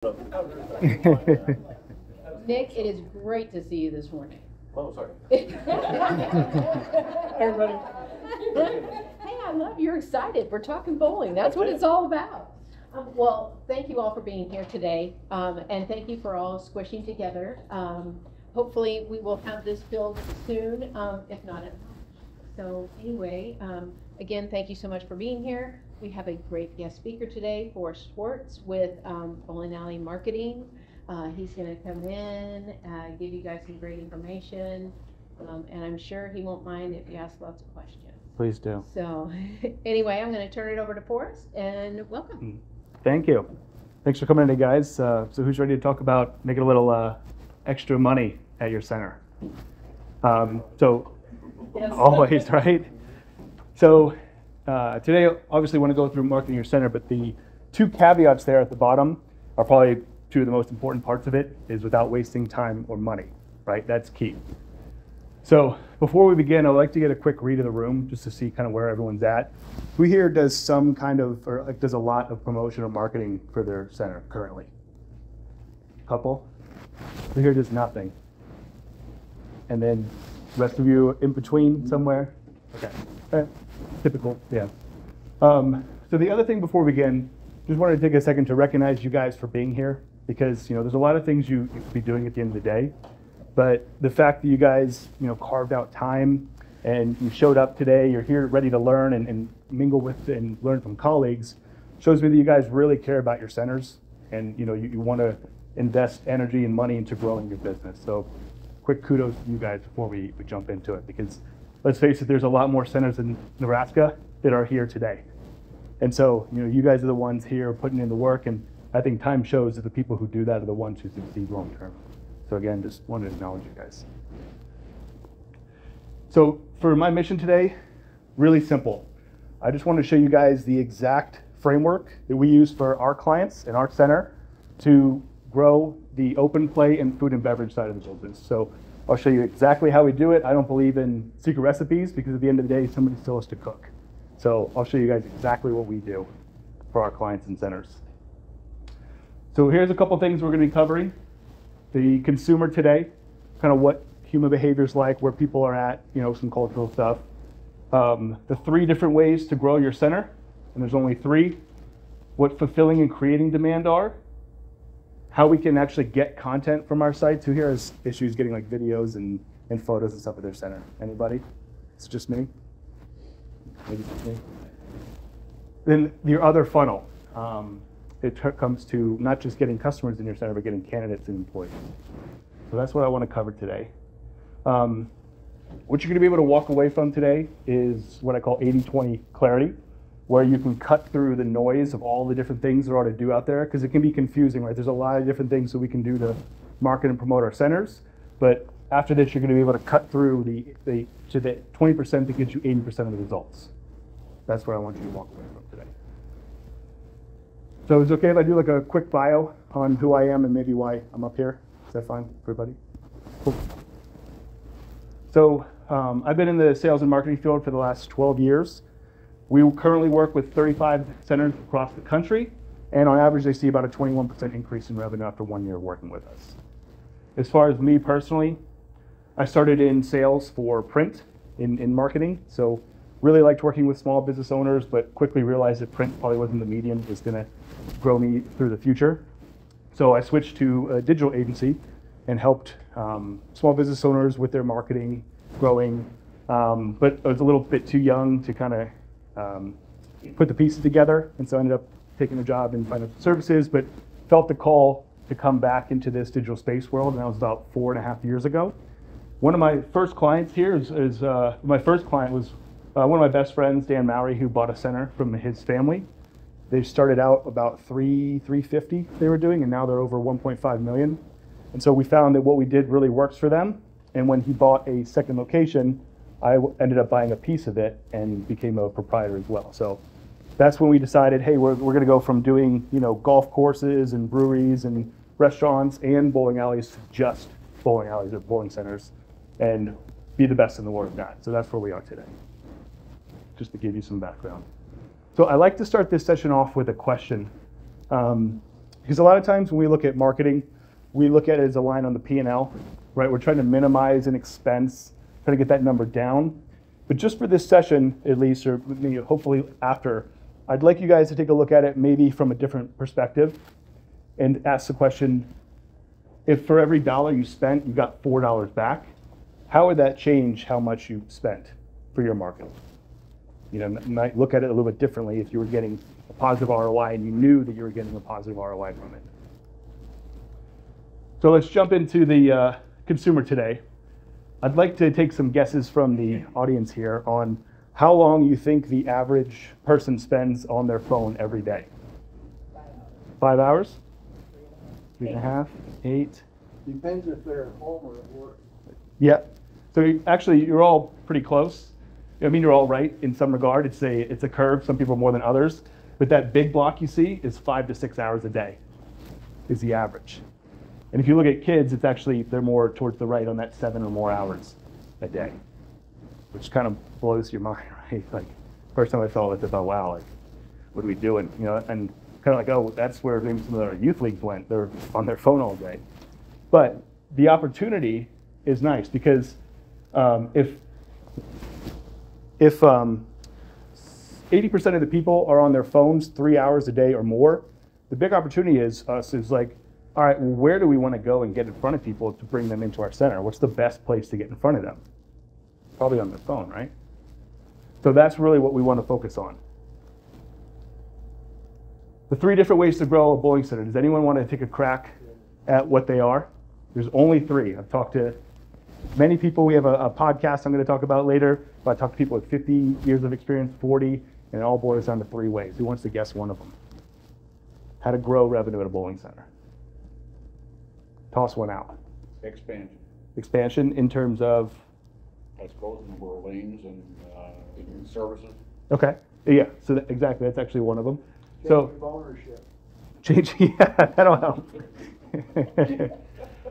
Nick, it is great to see you this morning. Oh, sorry. Everybody. Hey, I love you're excited. We're talking bowling. That's what it's all about. Well, thank you all for being here today, and thank you for all squishing together. Hopefully, we will have this filled soon, if not at So anyway, again, thank you so much for being here. We have a great guest speaker today, Forrest Schwartz with Bowling Alley Marketing. He's going to come in, give you guys some great information, and I'm sure he won't mind if you ask lots of questions. Please do. So anyway, I'm going to turn it over to Forrest, and welcome. Thank you. Thanks for coming today, guys. So who's ready to talk about making a little extra money at your center? Yes. Always, right? So today, obviously, want to go through marketing your center, but the two caveats there at the bottom are probably two of the most important parts of it, is without wasting time or money, right? That's key. So before we begin, I'd like to get a quick read of the room just to see kind of where everyone's at. Who here does some kind of, or like does a lot of promotion or marketing for their center currently? Couple? Who here does nothing? And then rest of you in between somewhere? Okay, typical, yeah. So the other thing before we begin, just wanted to take a second to recognize you guys for being here, because there's a lot of things you could be doing at the end of the day, but the fact that you guys carved out time and you showed up today, you're here ready to learn and mingle with and learn from colleagues, shows me that you guys really care about your centers, and you want to invest energy and money into growing your business. So quick kudos to you guys before we jump into it, because let's face it, there's a lot more centers in Nebraska that are here today. And so, you guys are the ones here putting in the work, and I think time shows that the people who do that are the ones who succeed long term. So again, just wanted to acknowledge you guys. So for my mission today, really simple. I just want to show you guys the exact framework that we use for our clients and our center to grow the open play and food and beverage side of the business. So I'll show you exactly how we do it. I don't believe in secret recipes, because at the end of the day, somebody still has to cook. So I'll show you guys exactly what we do for our clients and centers. So here's a couple things we're going to be covering. The consumer today, kind of what human behavior is like, where people are at, some cultural stuff. The 3 different ways to grow your center, and there's only 3. What fulfilling and creating demand are. How we can actually get content from our sites. Who here has issues getting like videos and photos and stuff at their center? Anybody? It's just me? Maybe just me. Then your other funnel. It comes to not just getting customers in your center, but getting candidates and employees. So that's what I want to cover today. What you're going to be able to walk away from today is what I call 80-20 clarity, where you can cut through the noise of all the different things there are to do out there, because it can be confusing, right? There's a lot of different things that we can do to market and promote our centers, but after this, you're going to be able to cut through the 20% that gets you 80% of the results. That's what I want you to walk away from today. So is it okay if I do like a quick bio on who I am and maybe why I'm up here? Is that fine for everybody? Cool. So I've been in the sales and marketing field for the last 12 years. We currently work with 35 centers across the country, and on average, they see about a 21% increase in revenue after 1 year working with us. As far as me personally, I started in sales for print in marketing, so really liked working with small business owners, but quickly realized that print probably wasn't the medium that was going to grow me through the future. So I switched to a digital agency and helped small business owners with their marketing, growing, but I was a little bit too young to kind of put the pieces together, and so I ended up taking a job in financial services, but felt the call to come back into this digital space world, and that was about 4.5 years ago. One of my first clients here my first client was one of my best friends, Dan Mowry, who bought a center from his family. They started out about $350 they were doing, and now they're over 1.5 million. And so we found that what we did really works for them. And when he bought a second location, I ended up buying a piece of it and became a proprietor as well. So that's when we decided, hey, we're going to go from doing golf courses and breweries and restaurants and bowling alleys to just bowling alleys or bowling centers, and be the best in the world at that. So that's where we are today, just to give you some background. So I like to start this session off with a question. Because a lot of times when we look at marketing, we look at it as a line on the P&L, right? We're trying to minimize an expense, trying to get that number down. But just for this session, at least, or hopefully after, I'd like you guys to take a look at it maybe from a different perspective and ask the question, if for every dollar you spent, you got $4 back, how would that change how much you spent for your marketing? You might look at it a little bit differently if you were getting a positive ROI and you knew that you were getting a positive ROI from it. So let's jump into the consumer today. I'd like to take some guesses from the audience here on how long you think the average person spends on their phone every day. 5 hours? 3.5? 8? Depends if they're at home or at work. Yeah. So actually, you're all pretty close. I mean, you're all right in some regard. It's a curve. Some people more than others. But that big block you see is 5 to 6 hours a day is the average. And if you look at kids, it's actually, they're more towards the right on that 7 or more hours a day, which kind of blows your mind, right? Like, first time I saw it, I thought, wow, like, what are we doing? You know, and kind of like, oh, that's where maybe some of our youth leagues went. They're on their phone all day. But the opportunity is nice because if 80% of the people are on their phones 3 hours a day or more, the big opportunity is like, all right, well, where do we want to go and get in front of people to bring them into our center? What's the best place to get in front of them? Probably on their phone, right? So that's really what we want to focus on. The 3 different ways to grow a bowling center. Does anyone want to take a crack at what they are? There's only 3. I've talked to many people. We have a podcast I'm going to talk about later, but I talked to people with 50 years of experience, 40, and it all boils down to 3 ways. Who wants to guess one of them? How to grow revenue at a bowling center. Toss one out. Expansion. Expansion in terms of? I suppose number of lanes and services. Okay. Yeah, so exactly. That's actually one of them. So ownership. yeah, that'll help.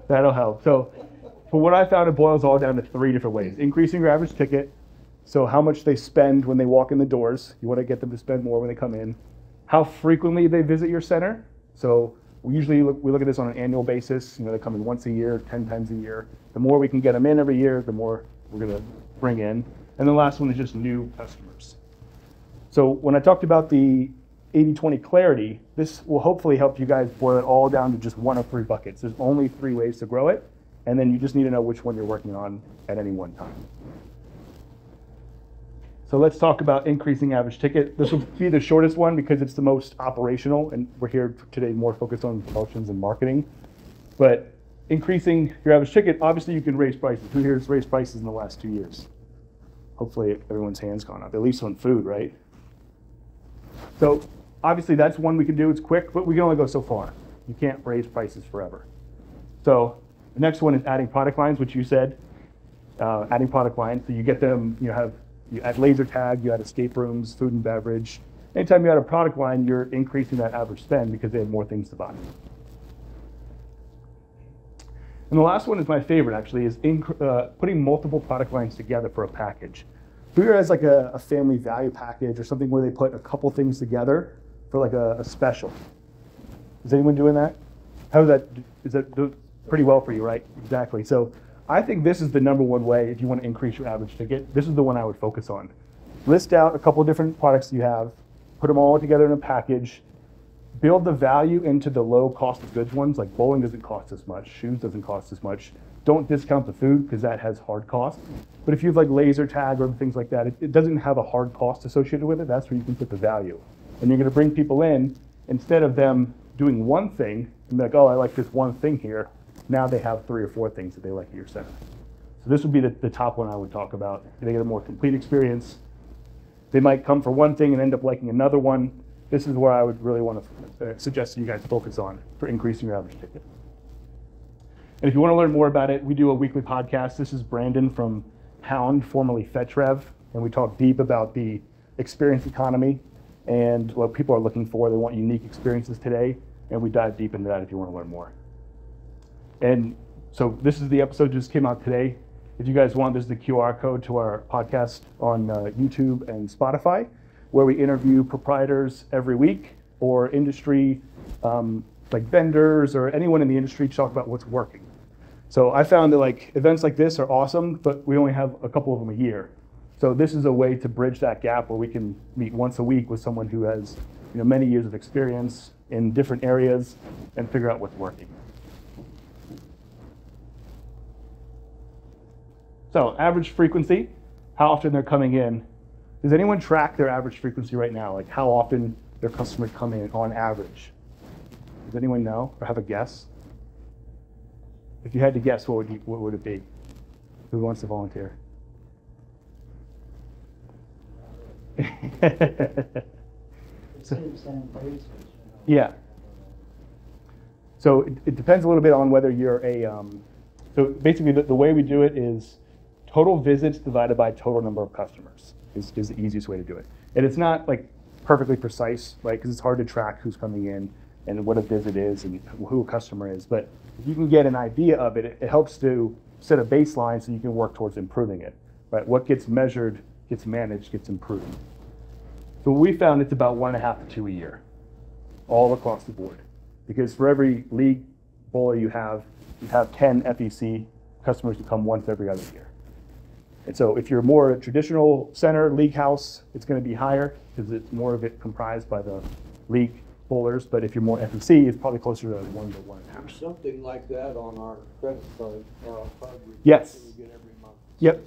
That'll help. So for what I found, it boils all down to 3 different ways. Increasing your average ticket. So how much they spend when they walk in the doors. You want to get them to spend more when they come in. How frequently they visit your center. So we usually look at this on an annual basis. You know, they come in once a year, 10 times a year. The more we can get them in every year, the more we're going to bring in. And the last one is just new customers. So when I talked about the 80-20 clarity, this will hopefully help you guys boil it all down to just one of 3 buckets. There's only 3 ways to grow it, and then you just need to know which one you're working on at any one time. So let's talk about increasing average ticket. This will be the shortest one because it's the most operational, and we're here today more focused on promotions and marketing. But increasing your average ticket, obviously you can raise prices. Who here has raised prices in the last 2 years? Hopefully everyone's hand's gone up, at least on food, right? So obviously that's one we can do. It's quick, but we can only go so far. You can't raise prices forever. So the next one is adding product lines, which you said, adding product lines. So you get them, you add laser tag, you add escape rooms, food and beverage. Anytime you add a product line, you're increasing that average spend because they have more things to buy. And the last one is my favorite, actually, is putting multiple product lines together for a package. Who here has like a family value package or something where they put a couple things together for like a special? Is anyone doing that? Is that do pretty well for you, right? Exactly. So I think this is the number one way if you want to increase your average ticket. This is the one I would focus on. List out a couple of different products you have, put them all together in a package, build the value into the low cost of goods ones, like bowling doesn't cost as much, shoes doesn't cost as much. Don't discount the food because that has hard costs. But if you have like laser tag or things like that, it doesn't have a hard cost associated with it. That's where you can put the value. And you're going to bring people in, instead of them doing one thing and be like, oh, I like this one thing here. Now they have 3 or 4 things that they like at your center. So this would be the top one I would talk about. They get a more complete experience. They might come for one thing and end up liking another one. This is where I would really want to suggest that you guys focus on for increasing your average ticket. And if you want to learn more about it, we do a weekly podcast. This is Brandon from Hound, formerly FetchRev, and we talk deep about the experience economy and what people are looking for. They want unique experiences today, and we dive deep into that if you want to learn more. And so this is the episode just came out today. If you guys want, there's the QR code to our podcast on YouTube and Spotify, where we interview proprietors every week or industry like vendors or anyone in the industry to talk about what's working. So I found that like events like this are awesome, but we only have a couple of them a year. So this is a way to bridge that gap where we can meet once a week with someone who has many years of experience in different areas and figure out what's working. So average frequency, how often they're coming in. Does anyone track their average frequency right now? Like how often their customers come in on average? Does anyone know or have a guess? If you had to guess, what would it be? Who wants to volunteer? Yeah. So it depends a little bit on whether you're a, so basically the way we do it is total visits divided by total number of customers is the easiest way to do it. And it's not like perfectly precise, right? Because it's hard to track who's coming in and what a visit is and who a customer is. But if you can get an idea of it, it helps to set a baseline so you can work towards improving it, right? What gets measured, gets managed, gets improved. So we found it's about 1.5 to 2 a year, all across the board. Because for every league bowler you have 10 FEC customers who come once every other year. And so if you're more a traditional center league house, it's going to be higher because it's more of it comprised by the league bowlers. But if you're more FEC, it's probably closer to 1 to 1.5. There's something like that on our credit card or our card report Yes. that we get every month. Yep.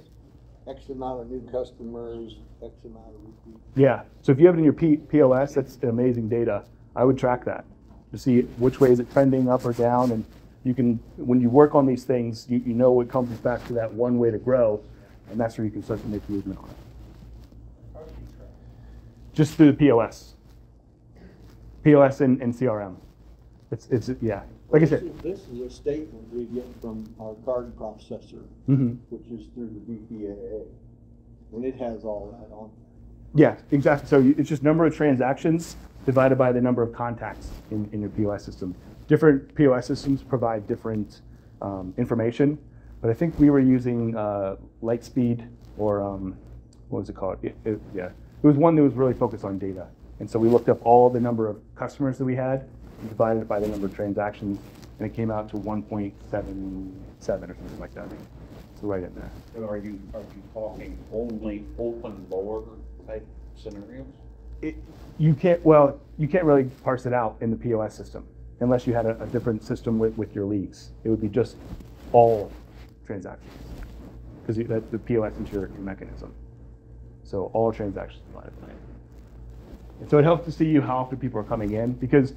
X amount of new customers, X amount of repeat. Yeah. So if you have it in your POS, that's amazing data. I would track that to see which way is it trending up or down. And you can, when you work on these things, you know it comes back to that one way to grow. And that's where you can start to make movement on it. Just through the POS. POS and CRM. It's yeah. Like I said. This is a statement we get from our card processor, which is through the BPAA. And it has all that on there. Yeah, exactly. So it's just number of transactions divided by the number of contacts in your POS system. Different POS systems provide different information. But I think we were using Lightspeed or what was it called? Yeah, it was one that was really focused on data. And so we looked up all the number of customers that we had and divided it by the number of transactions, and it came out to 1.77 or something like that. So right in there. And are you talking only open lower type scenarios? You can't really parse it out in the POS system unless you had a different system with your leagues. It would be just all transactions because the POS is your mechanism. So all transactions divided by it. And so it helps to see how often people are coming in because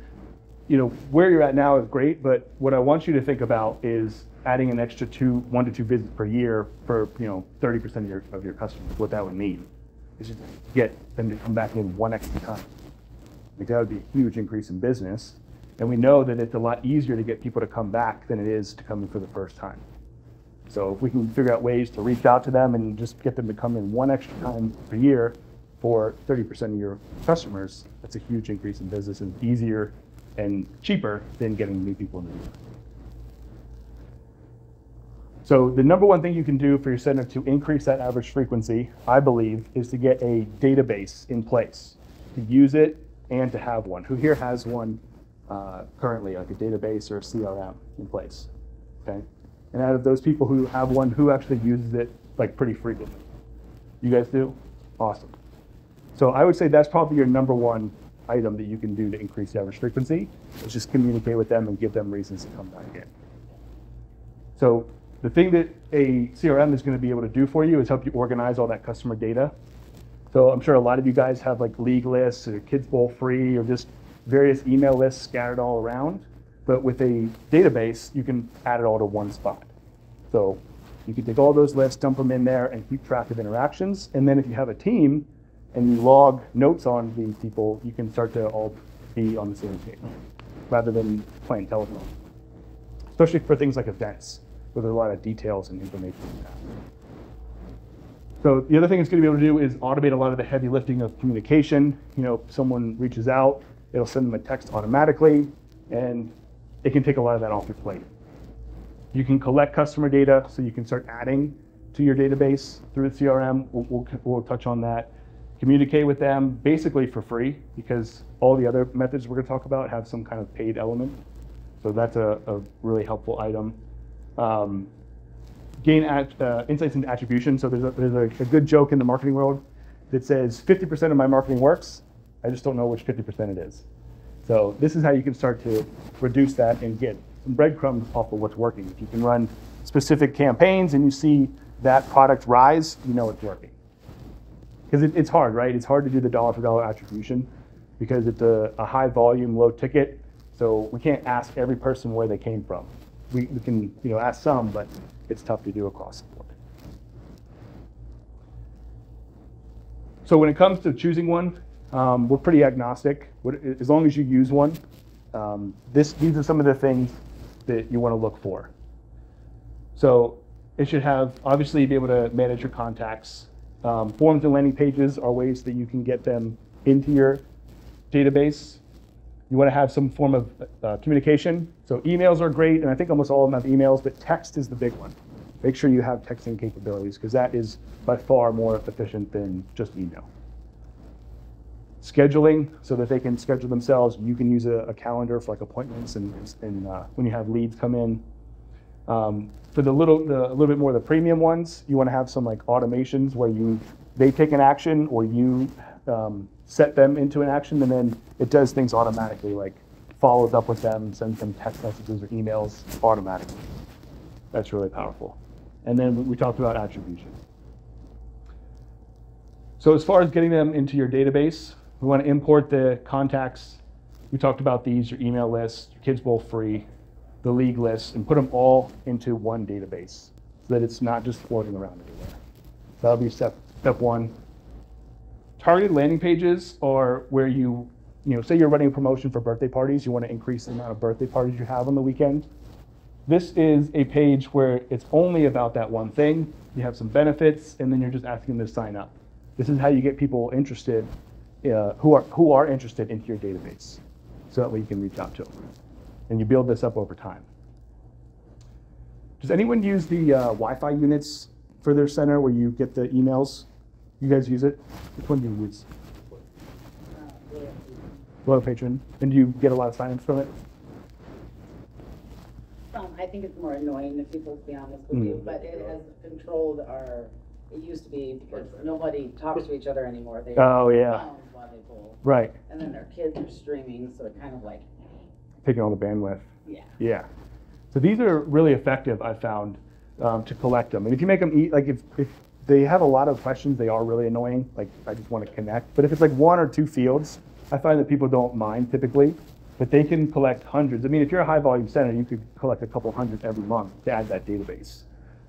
where you're at now is great, but what I want you to think about is adding an extra 1 to 2 visits per year for 30% of your customers. What that would mean is just get them to come back in one extra time. Like that would be a huge increase in business, and we know that it's a lot easier to get people to come back than it is to come in for the first time. So if we can figure out ways to reach out to them and just get them to come in one extra time per year for 30% of your customers, that's a huge increase in business and easier and cheaper than getting new people in the door. So the number one thing you can do for your center to increase that average frequency, I believe, is to get a database in place, to use it and to have one. Who here has one currently, like a database or a CRM in place? Okay. And out of those people who have one, who actually uses it like pretty frequently? You guys do? Awesome. So I would say that's probably your number one item that you can do to increase the average frequency, is just communicate with them and give them reasons to come back in. So the thing that a CRM is going to be able to do for you is help you organize all that customer data. So I'm sure a lot of you guys have like league lists or Kids Bowl free or just various email lists scattered all around. But with a database, you can add it all to one spot. So you can take all those lists, dump them in there, and keep track of interactions. And then if you have a team and you log notes on these people, you can start to all be on the same page rather than playing telephone. Especially for things like events, where there's a lot of details and information in that. So the other thing it's going to be able to do is automate a lot of the heavy lifting of communication. If someone reaches out, it'll send them a text automatically, and it can take a lot of that off your plate. You can collect customer data, so you can start adding to your database through the CRM. We'll touch on that. Communicate with them basically for free, because all the other methods we're going to talk about have some kind of paid element. So that's a really helpful item. Gain insights into attribution. So there's a good joke in the marketing world that says 50% of my marketing works. I just don't know which 50% it is. So this is how you can start to reduce that and get some breadcrumbs off of what's working. If you can run specific campaigns and you see that product rise, you know it's working. Because it's hard, right? It's hard to do the dollar for dollar attribution because it's a high volume, low ticket. So we can't ask every person where they came from. We can ask some, but it's tough to do across the board. So when it comes to choosing one, we're pretty agnostic. As long as you use one, these are some of the things that you want to look for. So it should obviously be able to manage your contacts. Forms and landing pages are ways that you can get them into your database. You want to have some form of communication. So emails are great, and I think almost all of them have emails, but text is the big one. Make sure you have texting capabilities, because that is by far more efficient than just email. Scheduling, so that they can schedule themselves. You can use a calendar for like appointments and when you have leads come in. For the little bit more the premium ones, you want to have some like automations where they take an action or you set them into an action, and then it does things automatically, like follows up with them, sends them text messages or emails automatically. That's really powerful. And then we talked about attribution. So as far as getting them into your database, we want to import the contacts. We talked about these, your email list, your Kids Bowl free, the league list, and put them all into one database so that it's not just floating around everywhere. So that'll be step one. Targeted landing pages are where say you're running a promotion for birthday parties, you want to increase the amount of birthday parties you have on the weekend. This is a page where it's only about that one thing. You have some benefits, and then you're just asking them to sign up. This is how you get people interested, who are interested into your database, so that way you can reach out to them. And you build this up over time. Does anyone use the Wi-Fi units for their center where you get the emails? You guys use it? Which one do you use? Loyal Patron. And do you get a lot of signups from it? I think it's more annoying if people, to be honest with you, but it has controlled it used to be because nobody talks to each other anymore. They Oh, yeah. phones while they bowl. Right. And then their kids are streaming, so it kind of like, Taking all the bandwidth. yeah. Yeah. So these are really effective, I found, to collect them. And if you make them like if they have a lot of questions, they are really annoying. Like, I just want to connect. But if it's like one or two fields, I find that people don't mind typically, but they can collect hundreds. I mean, if you're a high volume center, you could collect a couple hundred every month to add that database.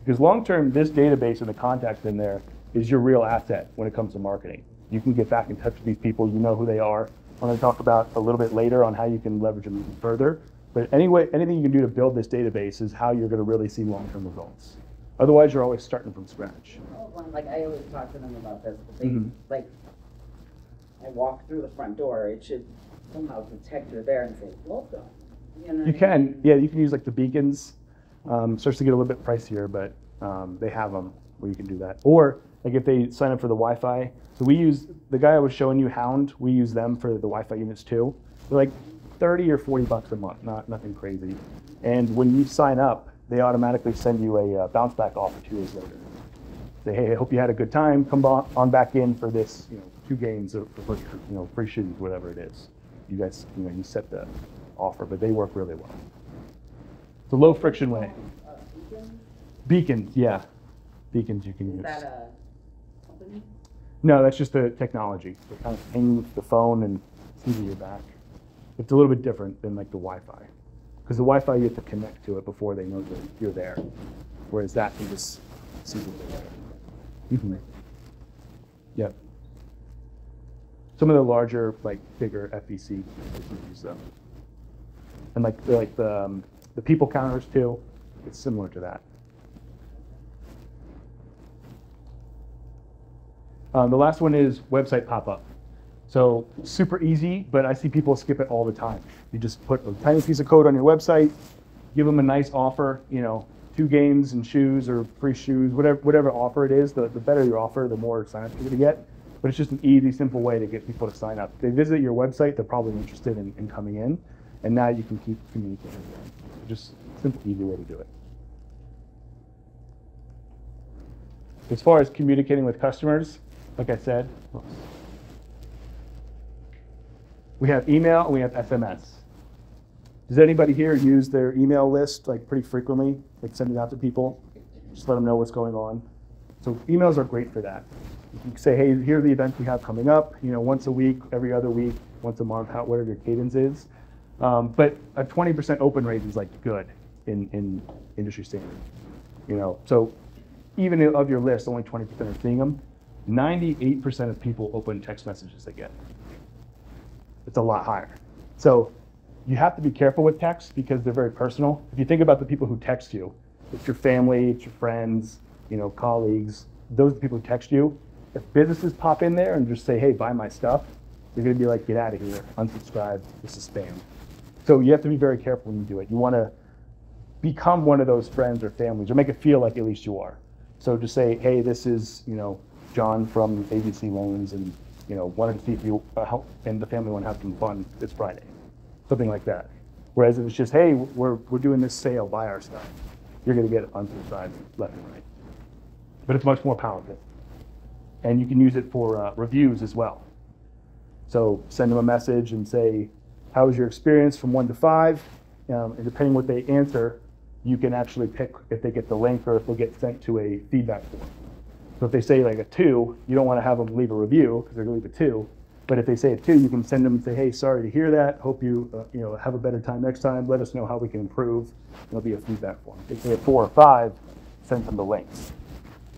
Because long term, this database and the contacts in there is your real asset when it comes to marketing. You can get back in touch with these people, you know who they are. I'm going to talk about a little bit later on how you can leverage them even further. But anyway, anything you can do to build this database is how you're going to really see long-term results. Otherwise, you're always starting from scratch. Like I always talk to them about this, but they, like, I walk through the front door, it should somehow detect you're there and say, welcome. You can, yeah, you can use like the beacons. Starts to get a little bit pricier, but they have them where you can do that. Or like if they sign up for the Wi-Fi, so we use, the guy I was showing you, Hound, we use them for the Wi-Fi units too. They're like 30 or 40 bucks a month, nothing crazy. And when you sign up, they automatically send you a bounce back offer 2 days later. Say, hey, I hope you had a good time. Come on back in for this, 2 games of free shoes, whatever it is. You guys, you set the offer, but they work really well. It's a low friction way. Beacons, yeah. Beacons you can use. Is that a company? No, that's just the technology. It kind of hangs the phone and sees your back. It's a little bit different than like the Wi-Fi. Because the Wi-Fi, you have to connect to it before they know that you're there. Whereas that, you just see that they're there. Yep. Some of the larger, like bigger FVC use them. And like the people counters too, it's similar to that. The last one is website pop-up. So super easy, but I see people skip it all the time. You just put a tiny piece of code on your website, give them a nice offer, 2 games and shoes or free shoes, whatever offer it is, the better your offer, the more signups you're gonna get. But it's just an easy, simple way to get people to sign up. If they visit your website, they're probably interested in coming in. and now you can keep communicating. Just simple, easy way to do it. As far as communicating with customers, like I said, we have email and we have SMS. Does anybody here use their email list like pretty frequently, like send it out to people? Just let them know what's going on. So emails are great for that. You can say, hey, here are the events we have coming up, once a week, every other week, once a month, whatever your cadence is. But a 20% open rate is like good in industry standard. So even of your list, only 20% are seeing them. 98% of people open text messages they get. It's a lot higher. So you have to be careful with text because they're very personal. If you think about the people who text you, it's your family, it's your friends, colleagues. Those are the people who text you. If businesses pop in there and just say, hey, buy my stuff, you're gonna be like, get out of here, unsubscribe, this is spam. So you have to be very careful when you do it. You wanna become one of those friends or families, or make it feel like at least you are. So just say, hey, this is, John from ABC Loans, and wanted to see if you and the family want to have some fun this Friday, something like that. Whereas if it's just, hey, we're doing this sale, buy our stuff, you're going to get unsubscribed left and right. But it's much more powerful, and you can use it for reviews as well. So send them a message and say, how was your experience from 1 to 5? And depending what they answer, you can actually pick if they get the link or if they get sent to a feedback form. So if they say like a 2, you don't want to have them leave a review because they're going to leave a 2. But if they say a 2, you can send them and say, hey, sorry to hear that. Hope you have a better time next time. Let us know how we can improve. It'll be a feedback form. If they say a 4 or 5, send them the links.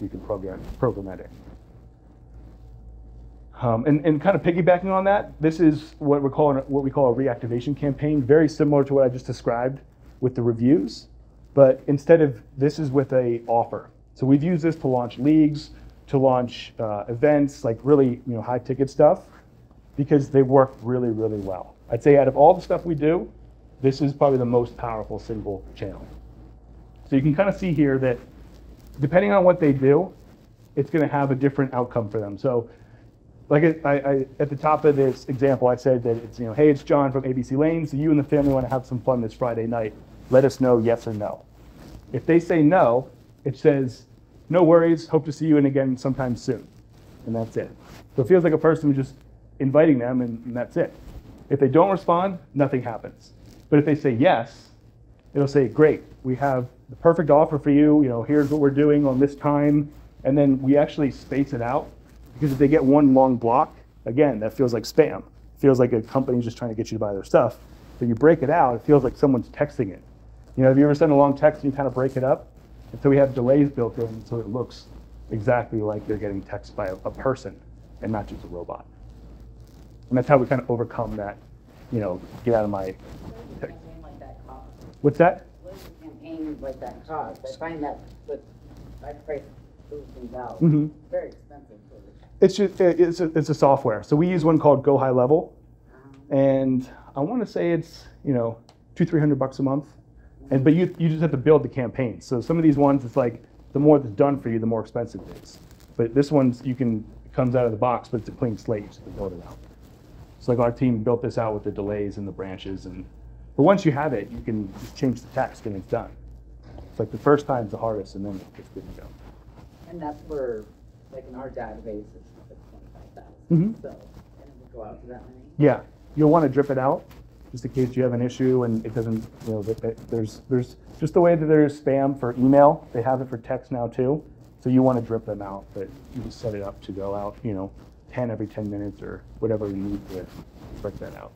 You can program that in. And kind of piggybacking on that, this is what we call a reactivation campaign, very similar to what I just described with the reviews. But instead of, this is with a offer. So we've used this to launch leagues, to launch events, like really high ticket stuff, because they work really, really well. I'd say out of all the stuff we do, this is probably the most powerful single channel. So you can kind of see here that depending on what they do, it's going to have a different outcome for them. So like I at the top of this example, I said that it's, hey, it's John from ABC Lanes. So you and the family want to have some fun this Friday night. Let us know yes or no. If they say no, it says, no worries, hope to see you in again sometime soon. And that's it. So it feels like a person just inviting them and that's it. If they don't respond, nothing happens. But if they say yes, it'll say, great, we have the perfect offer for you. Here's what we're doing on this time. And then we actually space it out, because if they get one long block, again, that feels like spam. It feels like a company's just trying to get you to buy their stuff. But you break it out, it feels like someone's texting it. Have you ever sent a long text and you kind of break it up? And so we have delays built in so it looks exactly like they're getting texted by a person and not just a robot. And that's how we kind of overcome that, get out of my text. Like that cost. What's that? What is a campaign like that cost? I find that with my price things out, very expensive. It's just it's a software. So we use one called Go High Level, and I want to say it's $200-300 a month. But you just have to build the campaign. So some of these ones, it's like the more that's done for you, the more expensive it is. But this one's it comes out of the box, but it's a clean slate. You just have to build it out. So like our team built this out with the delays and the branches, but once you have it, you can just change the text and it's done. It's like the first time's the hardest, and then it's good to go. And that's where, like in our database, it's 25,000. So, and it would go out to that many. Yeah, you'll want to drip it out, just in case you have an issue and it doesn't, there's just the way that there's spam for email, they have it for text now too. So you want to drip them out, but you just set it up to go out, 10 every 10 minutes or whatever you need to break that out.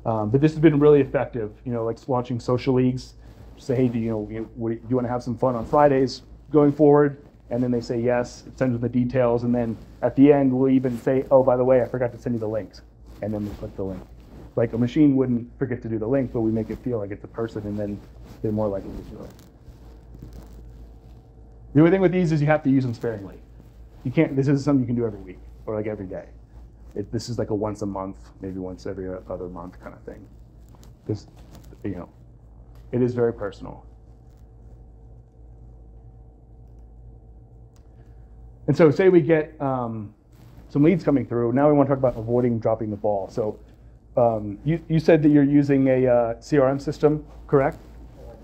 But this has been really effective, like launching social leagues. Say, hey, do you want to have some fun on Fridays going forward? And then they say yes, it sends them the details, and then at the end we'll even say, oh, by the way, I forgot to send you the links. And then we click the link. Like a machine wouldn't forget to do the link, but we make it feel like it's a person, and then they're more likely to do it. The only thing with these is you have to use them sparingly. You can't, this is something you can do every week or like every day. This is like a once a month, maybe once every other month kind of thing. Because, it is very personal. And so say we get some leads coming through. Now we want to talk about avoiding dropping the ball. So you said that you're using a CRM system, correct?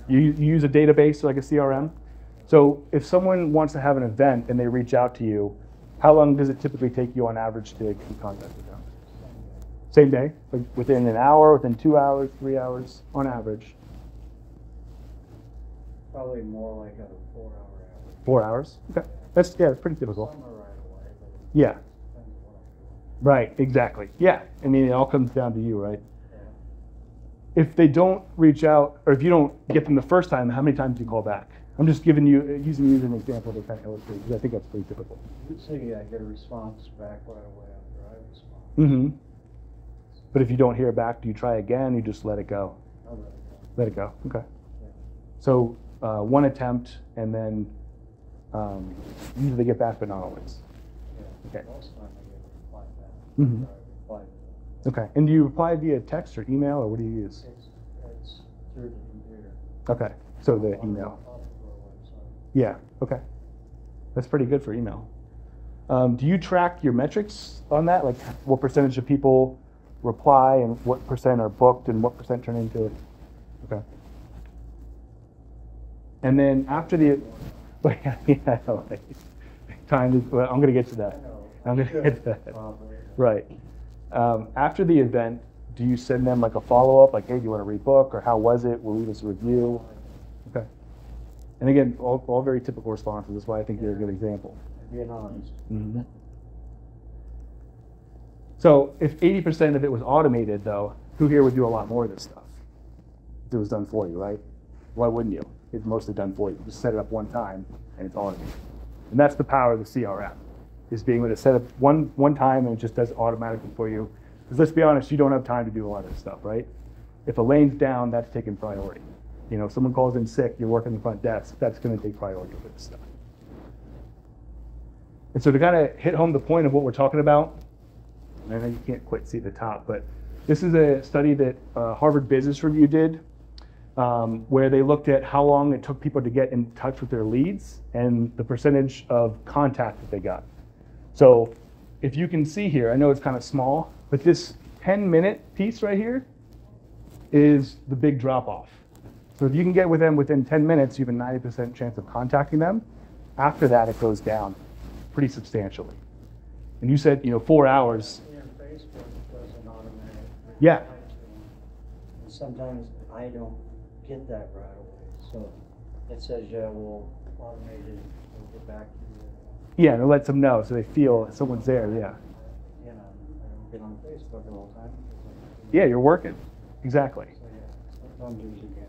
You use a database like a CRM. So if someone wants to have an event and they reach out to you, how long does it typically take you on average to get in contact with them? Same day? Like within an hour, within 2 hours, 3 hours, on average? Probably more like a 4 hour average. 4 hours? Okay. That's pretty typical. Some are right away, but Yeah. depends what I'm doing. Right, exactly. Yeah. I mean, it all comes down to you, right? Yeah. If they don't reach out, or if you don't get them the first time, how many times do you call back? I'm just using you as an example to kind of illustrate, because I think that's pretty typical. Let's say I get a response back right away after I respond. Mm-hmm. But if you don't hear back, do you try again? You just let it go? I'll let it go. Let it go. Okay. Yeah. So one attempt, and then usually they get back, but not always. Yeah. Okay. Most of the time I get a reply back. Mhm. Or I reply to Okay. And do you reply via text or email, or what do you use? it's through the computer. Okay. So the On email. the website. Yeah. Okay. That's pretty good for email. Do you track your metrics on that? Like what percentage of people reply and what percent are booked and what percent turn into it? Okay. And then after the, yeah, I know, right. Time is, well, I'm going to get to that. I'm going to get to that. Probably. Right. After the event, do you send them like a follow-up, like, hey, do you want to rebook, or how was it? We'll leave us a review. Okay. And again, all very typical responses. That's why I think you're a good example. Being honest. Mm-hmm. So if 80% of it was automated, though, who here would do a lot more of this stuff? If it was done for you, right? Why wouldn't you? It's mostly done for you. Just set it up one time, and it's automated. And that's the power of the CRM, is being able to set up one time, and it just does it automatically for you. Because let's be honest, you don't have time to do a lot of this stuff, right? If a lane's down, that's taking priority. You know, if someone calls in sick, you're working the front desk, that's going to take priority over this stuff. And so to kind of hit home the point of what we're talking about, I know you can't quite see the top, but this is a study that Harvard Business Review did, where they looked at how long it took people to get in touch with their leads and the percentage of contact that they got. So if you can see here, I know it's kind of small, but this 10-minute piece right here is the big drop-off. So if you can get with them within 10 minutes, you have a 90% chance of contacting them. After that, it goes down pretty substantially. And you said, 4 hours. And Facebook does an automatic. Yeah. reply to them. And sometimes I don't get that right away, so it says, yeah, we'll automate it, we'll get back to you. Yeah, and it lets them know so they feel someone's there, yeah. You know, I don't get on Facebook all the time. Yeah, you're working. Exactly. So yeah, sometimes there's a gap.